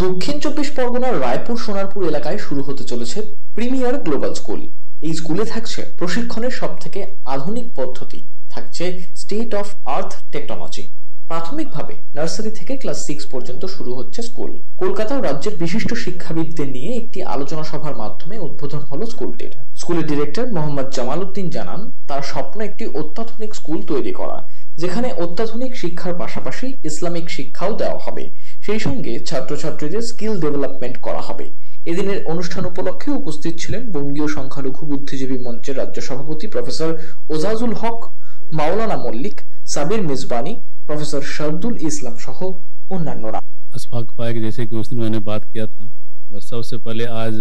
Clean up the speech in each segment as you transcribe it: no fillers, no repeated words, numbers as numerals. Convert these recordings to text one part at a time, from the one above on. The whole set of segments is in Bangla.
দক্ষিণ চব্বিশ পরগনার রায়পুর সোনারপুর এলাকায় শুরু হতে চলেছে প্রিমিয়ার গ্লোবাল স্কুল। এই স্কুলে থাকছে প্রশিক্ষণের সবথেকে আধুনিক পদ্ধতি, থাকছে স্টেট অফ আর্থ টেকনোলজি। প্রাথমিকভাবে নার্সারি থেকে ক্লাস 6 পর্যন্ত শুরু হচ্ছে স্কুল। কলকাতা ও রাজ্যের বিশিষ্ট শিক্ষাবিদদের নিয়ে একটি আলোচনা সভার মাধ্যমে উদ্বোধন হলো স্কুলটির। স্কুলের ডিরেক্টর মোহাম্মদ জামাল উদ্দিন জানান, তার স্বপ্ন একটি অত্যাধুনিক স্কুল তৈরি করা, যেখানে অত্যাধুনিক শিক্ষার পাশাপাশি ইসলামিক শিক্ষাও দেওয়া হবে, সেই সঙ্গে ছাত্রছাত্রীদের স্কিল ডেভেলপমেন্ট করা হবে। এদিনের অনুষ্ঠান উপলক্ষে উপস্থিত ছিলেন বঙ্গীয় সংখ্যালঘু বুদ্ধিজীবী মঞ্চের রাজ্য সভাপতি প্রফেসর ওজাজুল হক, মাওলানা মল্লিক, সাবির মিজবাनी, प्रोफेसर शरदुल इस्लाम सह अन्यान्यरा। अशफाक भाई के जैसे कि उस दिन मैंने बात किया था, और सबसे पहले आज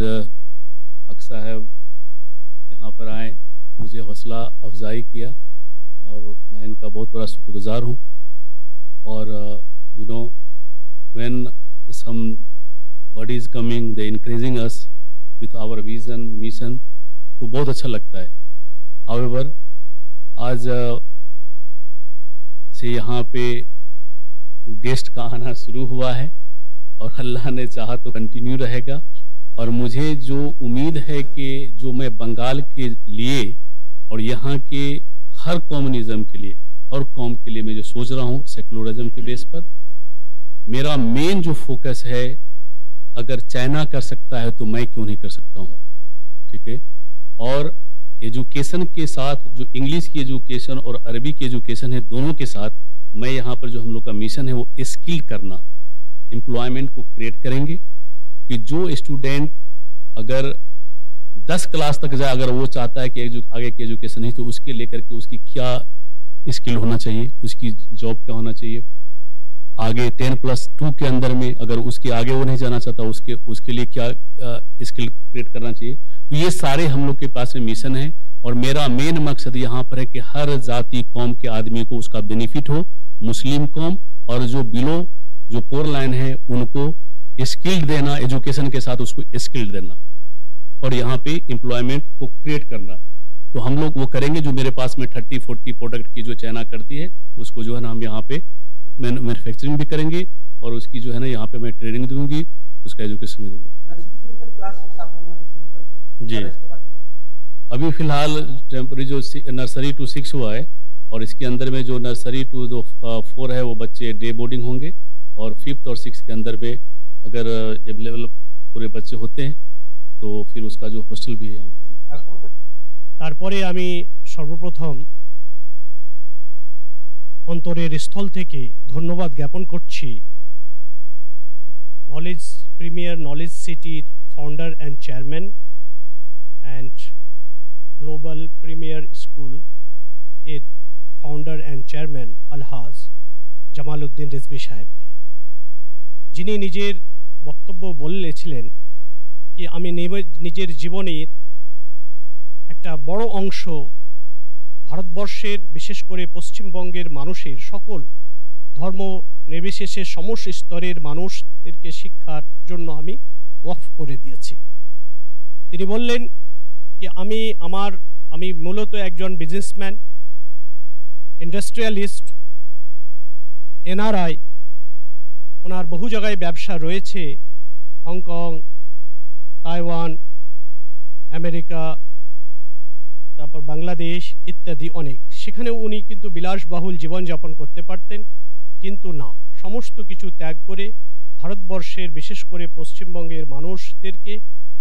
हक साहब यहाँ पर आए, मुझे हौसला अफजाई किया और मैं इनका बहुत बड़ा शुक्रगुजार हूँ। और you know when somebody is coming, they encouraging us with our vision, mission, तो बहुत अच्छा लगता है। However, आज से यहाँ पे गेस्ट का आना शुरू हुआ है और अल्लाह ने चाहा तो कंटिन्यू रहेगा। और मुझे जो उम्मीद है कि जो मैं बंगाल के लिए और यहाँ के हर कम्युनिज्म के लिए और कौम के लिए मैं जो सोच रहा हूँ सेकुलरिज्म के बेस पर, मेरा मेन जो फोकस है, अगर चाइना कर सकता है तो मैं क्यों नहीं कर सकता हूँ। ठीक है। और एजुकेशन के साथ जो इंग्लिश की एजुकेशन और अरबी की एजुकेशन है, दोनों के साथ मैं यहाँ पर जो हम लोग का मिशन है वो स्किल करना, एम्प्लॉयमेंट को क्रिएट करेंगे कि जो स्टूडेंट अगर 10 क्लास तक जाए, अगर वो चाहता है कि आगे की एजुकेशन है तो उसके लेकर के उसकी क्या स्किल होना चाहिए, उसकी जॉब क्या होना चाहिए, आगे 10+2 के अंदर में अगर उसके आगे वो नहीं जाना चाहता उसके लिए क्या स्किल क्रिएट करना चाहिए। तो ये सारे हम लोग के पास में मिशन है और मेरा मेन मकसद यहाँ पर है कि हर जाति कौम के आदमी को उसका बेनिफिट हो, मुस्लिम कौम और जो बिलो जो पोर लाइन है उनको स्किल देना, एजुकेशन के साथ उसको स्किल देना और यहाँ पे एम्प्लॉयमेंट को क्रिएट करना। तो हम लोग वो करेंगे। जो मेरे पास में 30-40 प्रोडक्ट की जो चाइना करती है उसको जो है ना हम यहाँ पे मैन्युफैक्चरिंग भी करेंगे और उसकी जो है ना यहाँ पे मैं ट्रेनिंग दूंगी, उसका एजुकेशन भी दूंगा। जी, अभी फिलहाल टेम्पररी जो नर्सरी टू 6 हुआ है और इसके अंदर में जो नर्सरी टू 4 है वो बच्चे डे बोर्डिंग होंगे और 5th और 6th के अंदर में अगर अवेलेबल पूरे बच्चे होते हैं तो फिर उसका जो हॉस्टल भी है यहाँ पे। তারপরে আমি সর্বপ্রথম অন্তরের স্থল থেকে ধন্যবাদ জ্ঞাপন করছি নলেজ প্রিমিয়ার নলেজ সিটির founder and chairman and global premier school এর ফাউন্ডার অ্যান্ড চেয়ারম্যান আলহাজ জামাল উদ্দিন রিজভী সাহেবকে, যিনি নিজের বক্তব্য বলেছিলেন কি আমি নিজের জীবনের একটা বড় অংশ ভারতবর্ষের বিশেষ করে পশ্চিমবঙ্গের মানুষের সকল ধর্ম নির্বিশেষে সমস্ত স্তরের মানুষদেরকে শিক্ষার জন্য আমি ওয়াকফ করে দিয়েছি। তিনি বললেন কি আমি মূলত একজন বিজনেসম্যান, ইন্ডাস্ট্রিয়ালিস্ট, এনআরআই। ওনার বহু জায়গায় ব্যবসা রয়েছে, হংকং, তাইওয়ান, আমেরিকা, তারপর বাংলাদেশ ইত্যাদি অনেক। সেখানে উনি কিন্তু বিলাসবহুল জীবনযাপন করতে পারতেন, কিন্তু না, সমস্ত কিছু ত্যাগ করে ভারতবর্ষের বিশেষ করে পশ্চিমবঙ্গের মানুষদেরকে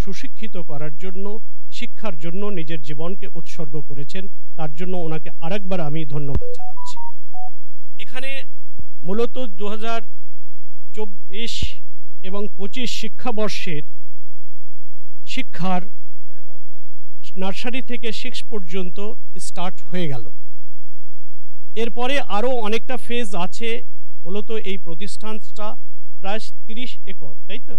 সুশিক্ষিত করার জন্য, শিক্ষার জন্য নিজের জীবনকে উৎসর্গ করেছেন। তার জন্য ওনাকে আরেকবার আমি ধন্যবাদ জানাচ্ছি। এখানে মূলত 2024 এবং 25 শিক্ষাবর্ষের শিক্ষার নার্সারি থেকে 6 পর্যন্ত স্টার্ট হয়ে গেল। এরপরে আরও অনেকটা ফেজ আছে। মূলত এই প্রতিষ্ঠানটা প্রায় 30 একর, তাই তো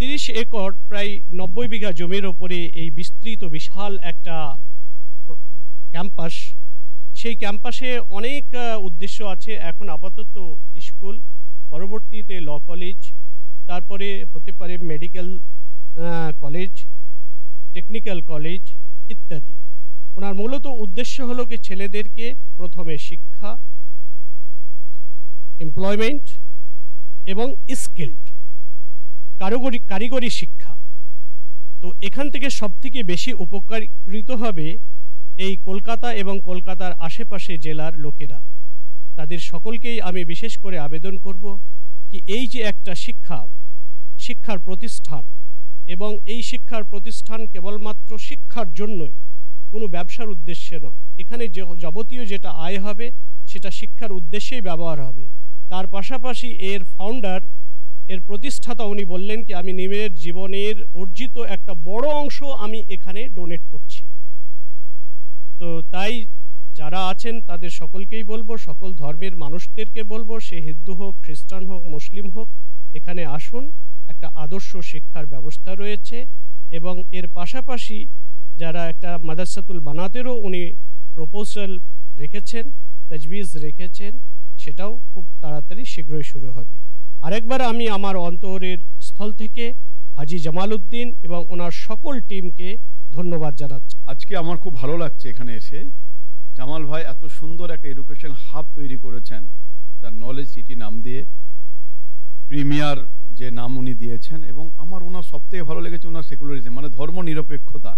30 একর প্রায় 90 বিঘা জমির ওপরে এই বিস্তৃত বিশাল একটা ক্যাম্পাস। সেই ক্যাম্পাসে অনেক উদ্দেশ্য আছে। এখন আপাতত স্কুল, পরবর্তীতে ল কলেজ, তারপরে হতে পারে মেডিকেল কলেজ, টেকনিক্যাল কলেজ ইত্যাদি। ওনার মূলত উদ্দেশ্য হলো কি ছেলেদেরকে প্রথমে শিক্ষা, এমপ্লয়মেন্ট এবং স্কিল্ড কারিগরি শিক্ষা। তো এখান থেকে সবথেকে বেশি উপকৃত হবে এই কলকাতা এবং কলকাতার আশেপাশে জেলার লোকেরা। তাদের সকলকেই আমি বিশেষ করে আবেদন করব কি এই যে একটা শিক্ষার প্রতিষ্ঠান, এবং এই শিক্ষার প্রতিষ্ঠান কেবলমাত্র শিক্ষার জন্যই, কোনো ব্যবসার উদ্দেশ্যে নয়। এখানে যাবতীয় যেটা আয় হবে সেটা শিক্ষার উদ্দেশ্যেই ব্যবহার হবে। তার পাশাপাশি এর ফাউন্ডার, এর প্রতিষ্ঠাতা উনি বললেন কি আমি নিজের জীবনের অর্জিত একটা বড় অংশ আমি এখানে ডোনেট করছি। তো তাই যারা আছেন তাদের সকলকেই বলবো, সকল ধর্মের মানুষদেরকে বলবো, সে হিন্দু হোক, খ্রিস্টান হোক, মুসলিম হোক, এখানে আসুন। একটা আদর্শ শিক্ষার ব্যবস্থা রয়েছে, এবং এর পাশাপাশি যারা একটা মাদ্রাসাতুল বানাতেরও উনি প্রপোজাল রেখেছেন, তাজবিজ রেখেছেন, সেটাও খুব তাড়াতাড়ি শীঘ্রই শুরু হবে। আরেকবার আমি আমার অন্তরের স্থল থেকে হাজি জামালউদ্দিন এবং ওনার সকল টিমকে ধন্যবাদ জানাচ্ছি। আজকে আমার খুব ভালো লাগছে এখানে এসে। জামাল ভাই এত সুন্দর একটা এডুকেশন হাব তৈরি করেছেন, তার নলেজ সিটি নাম দিয়ে, প্রিমিয়ার যে নাম উনি দিয়েছেন। এবং আমার ওনার সবথেকে ভালো লেগেছে ওনার সেকুলারিজম, মানে ধর্ম নিরপেক্ষতা।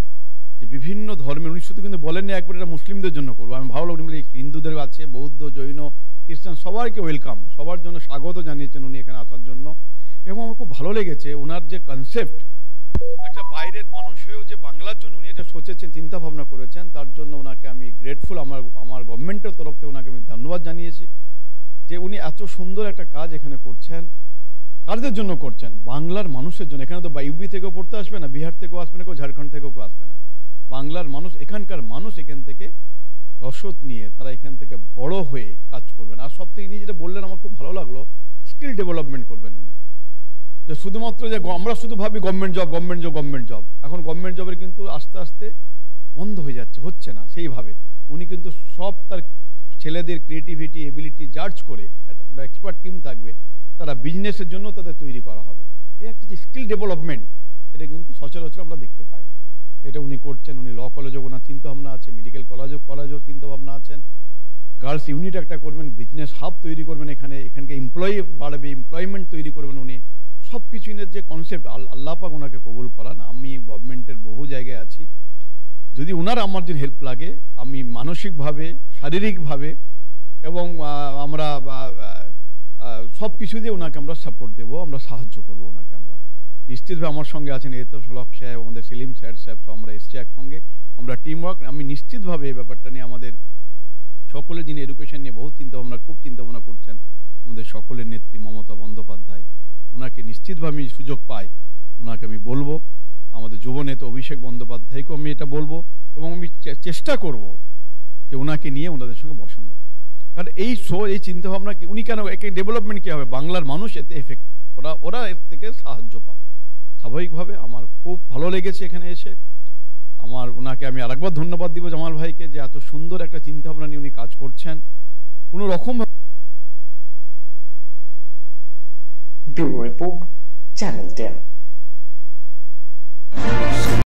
যে বিভিন্ন ধর্মের, উনি শুধু কিন্তু বলেননি একবার এটা মুসলিমদের জন্য করবো। আমি ভালো লাগলো, হিন্দুদের আছে, বৌদ্ধ, জৈন, খ্রিস্টান, সবাইকে ওয়েলকাম, সবার জন্য স্বাগত জানিয়েছেন উনি এখানে আসার জন্য। এবং আমার খুব ভালো লেগেছে ওনার যে কনসেপ্ট, একটা বাইরের মানুষ হয়েও যে বাংলার জন্য উনি এটা সোচেছেন, চিন্তা ভাবনা করেছেন, তার জন্য ওনাকে আমি গ্রেটফুল। আমার গভর্নমেন্টের তরফ থেকে ওনাকে আমি ধন্যবাদ জানিয়েছি যে উনি এত সুন্দর একটা কাজ এখানে করছেন। কাদের জন্য করছেন? বাংলার মানুষের জন্য। এখানে তো ইউপি থেকেও পড়তে আসবে না, বিহার থেকেও আসবে না, কেউ ঝাড়খণ্ড থেকেও কেউ আসবে না। বাংলার মানুষ, এখানকার মানুষ এখান থেকে রসদ নিয়ে তারা এখান থেকে বড় হয়ে কাজ করবেন। আর সব থেকে ইনি যেটা বললেন আমার খুব ভালো লাগলো, স্কিল ডেভেলপমেন্ট করবেন উনি। যে শুধুমাত্র যে আমরা শুধু ভাবি গভর্নমেন্ট জব, এখন গভর্নমেন্ট জবের কিন্তু আস্তে আস্তে বন্ধ হয়ে যাচ্ছে, হচ্ছে না সেইভাবে। উনি কিন্তু সব তার ছেলেদের ক্রিয়েটিভিটি, এবিলিটি জাজ করে একটা এক্সপার্ট টিম থাকবে, তারা বিজনেসের জন্য তাদের তৈরি করা হবে। এই একটা যে স্কিল ডেভেলপমেন্ট, এটা কিন্তু সচরাচর আমরা দেখতে পাই না। এটা উনি করছেন। উনি ল কলেজও ওনার চিন্তাভাবনা আছে, মেডিকেল কলেজও চিন্তাভাবনা আছেন, গার্লস ইউনিট একটা করবেন, বিজনেস হাব তৈরি করবেন, এখানকে এমপ্লয়ি বাড়বে, এমপ্লয়মেন্ট তৈরি করবেন উনি। সব কিছু যে কনসেপ্ট, আল্লাহ পাক ওনাকে কবুল করান। আমি গভর্নমেন্টের বহু জায়গায় আছি, যদি ওনার আমার যদি হেল্প লাগে, আমি মানসিকভাবে, শারীরিকভাবে এবং আমরা সব কিছু দিয়ে ওনাকে আমরা সাপোর্ট দেবো, আমরা সাহায্য করবো ওনাকে। আমরা নিশ্চিতভাবে আমার সঙ্গে আছেন এতশলক সাহেব, আমাদের সেলিম স্যার সাহেব, আমরা এসছি একসঙ্গে, আমরা টিম ওয়ার্ক। আমি নিশ্চিতভাবে এই ব্যাপারটা নিয়ে আমাদের সকলে, যিনি এডুকেশন নিয়ে খুব চিন্তাভাবনা করছেন, আমাদের সকলের নেত্রী মমতা বন্দ্যোপাধ্যায়, ওনাকে নিশ্চিতভাবে আমি সুযোগ পাই, ওনাকে আমি বলবো। আমাদের যুব নেতা অভিষেক বন্দ্যোপাধ্যায়কেও আমি এটা বলবো, এবং আমি চেষ্টা করব যে ওনাকে নিয়ে ওনাদের সঙ্গে বসানো। কারণ এই চিন্তাভাবনা উনি কেন, একে ডেভেলপমেন্ট কী হবে, বাংলার মানুষ এতে এফেক্ট, ওরা এর থেকে সাহায্য পাবে স্বাভাবিকভাবে। আমার খুব ভালো লেগেছে এখানে এসে। ওনাকে আমি আরেকবার ধন্যবাদ দিব জামাল ভাইকে, যে এত সুন্দর একটা চিন্তাভাবনা নিয়ে উনি কাজ করছেন। কোনো রকম ব্যুরো রিপোর্ট, চ্যানেল 10।